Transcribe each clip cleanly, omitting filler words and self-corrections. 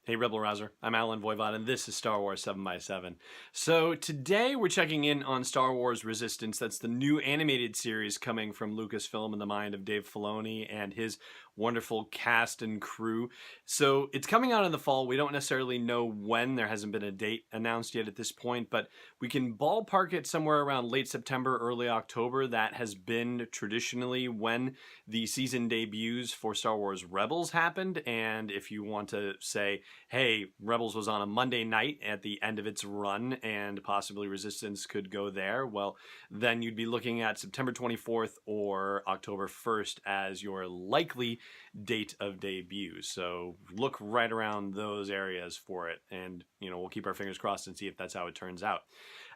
Hey Rebel Rouser, I'm Alan Voivod, and this is Star Wars 7x7. So today we're checking in on Star Wars Resistance. That's the new animated series coming from Lucasfilm in the mind of Dave Filoni and his wonderful cast and crew. So it's coming out in the fall. We don't necessarily know when. There hasn't been a date announced yet at this point, but we can ballpark it somewhere around late September, early October. That has been traditionally when the season debuts for Star Wars Rebels happened. And if you want to say, hey, Rebels was on a Monday night at the end of its run and possibly Resistance could go there, well, then you'd be looking at September 24th or October 1st as your likely date of debut. So look right around those areas for it, and we'll keep our fingers crossed and see if that's how it turns out.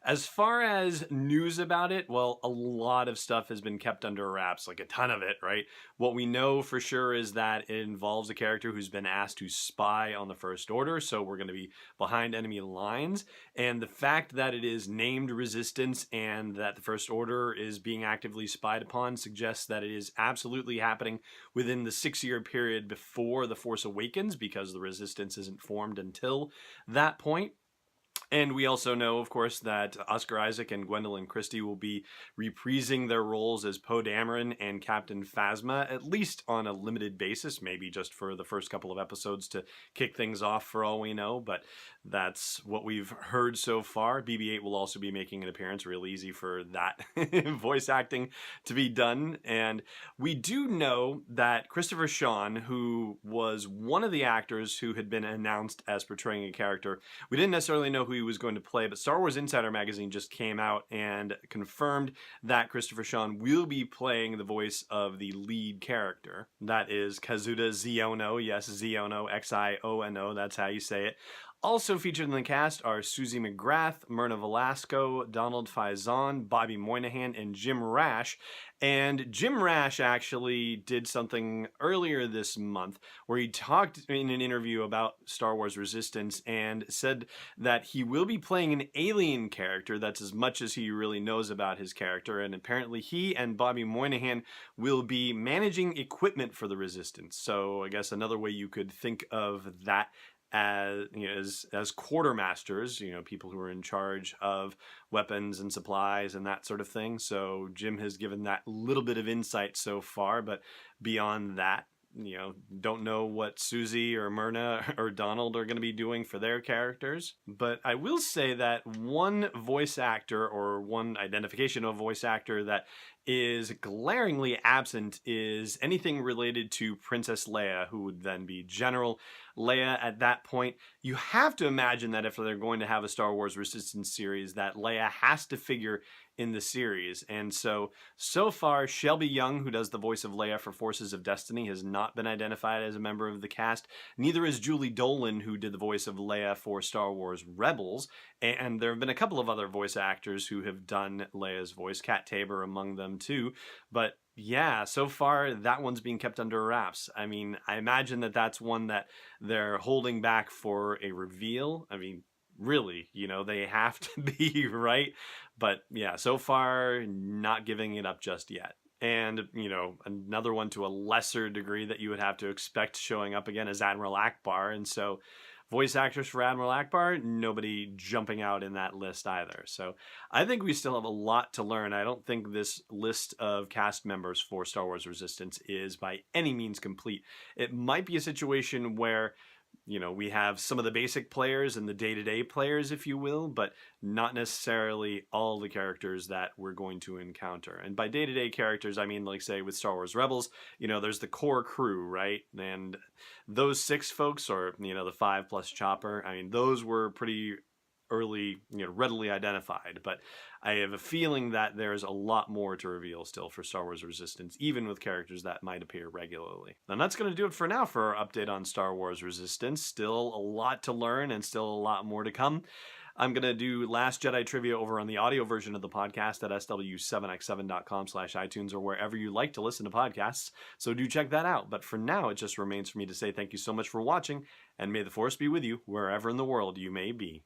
As far as news about it, well, a lot of stuff has been kept under wraps, like a ton of it, right? What we know for sure is that it involves a character who's been asked to spy on the First Order, so we're going to be behind enemy lines. And the fact that it is named Resistance and that the First Order is being actively spied upon suggests that it is absolutely happening within the 6-year period before The Force Awakens, because the Resistance isn't formed until that point. And we also know, of course, that Oscar Isaac and Gwendolyn Christie will be reprising their roles as Poe Dameron and Captain Phasma, at least on a limited basis, maybe just for the first couple of episodes to kick things off for all we know, but that's what we've heard so far. BB-8 will also be making an appearance, real easy for that voice acting to be done. And we do know that Christopher Sean, who was one of the actors who had been announced as portraying a character, we didn't necessarily know who he was going to play, but Star Wars Insider magazine just came out and confirmed that Christopher Sean will be playing the voice of the lead character. That is Kazuda Xiono. Yes, Xiono, Xiono, that's how you say it. Also featured in the cast are Susie McGrath, Myrna Velasco, Donald Faison, Bobby Moynihan, and Jim Rash. And Jim Rash actually did something earlier this month where he talked in an interview about Star Wars Resistance and said that he will be playing an alien character. That's as much as he really knows about his character. And apparently he and Bobby Moynihan will be managing equipment for the Resistance. So I guess another way you could think of that as quartermasters, people who are in charge of weapons and supplies and that sort of thing. So Jim has given that little bit of insight so far, but beyond that, don't know what Susie or Myrna or Donald are going to be doing for their characters. But I will say that one voice actor or one identification of a voice actor that is glaringly absent is anything related to Princess Leia, who would then be General Leia at that point. You have to imagine that if they're going to have a Star Wars Resistance series, that Leia has to figure in the series. And so far, Shelby Young, who does the voice of Leia for Forces of Destiny, has not been identified as a member of the cast. Neither is Julie Dolan, who did the voice of Leia for Star Wars Rebels. And there have been a couple of other voice actors who have done Leia's voice, Kat Tabor among them too. But yeah, so far that one's being kept under wraps. I mean, I imagine that that's one that they're holding back for a reveal. I mean, really, they have to be, right? But yeah, so far, not giving it up just yet. And, another one to a lesser degree that you would have to expect showing up again is Admiral Akbar. And so voice actors for Admiral Akbar, nobody jumping out in that list either. So I think we still have a lot to learn. I don't think this list of cast members for Star Wars Resistance is by any means complete. It might be a situation where we have some of the basic players and the day-to-day players, if you will, but not necessarily all the characters that we're going to encounter. And by day-to-day characters, I mean, like, say, with Star Wars Rebels, there's the core crew, right? And those 6 folks, or, the 5 plus Chopper, I mean, those were pretty early, readily identified. But I have a feeling that there's a lot more to reveal still for Star Wars Resistance, even with characters that might appear regularly. And that's going to do it for now for our update on Star Wars Resistance. Still a lot to learn and still a lot more to come. I'm going to do Last Jedi trivia over on the audio version of the podcast at sw7x7.com/iTunes or wherever you like to listen to podcasts. So do check that out. But for now, it just remains for me to say thank you so much for watching, and may the Force be with you wherever in the world you may be.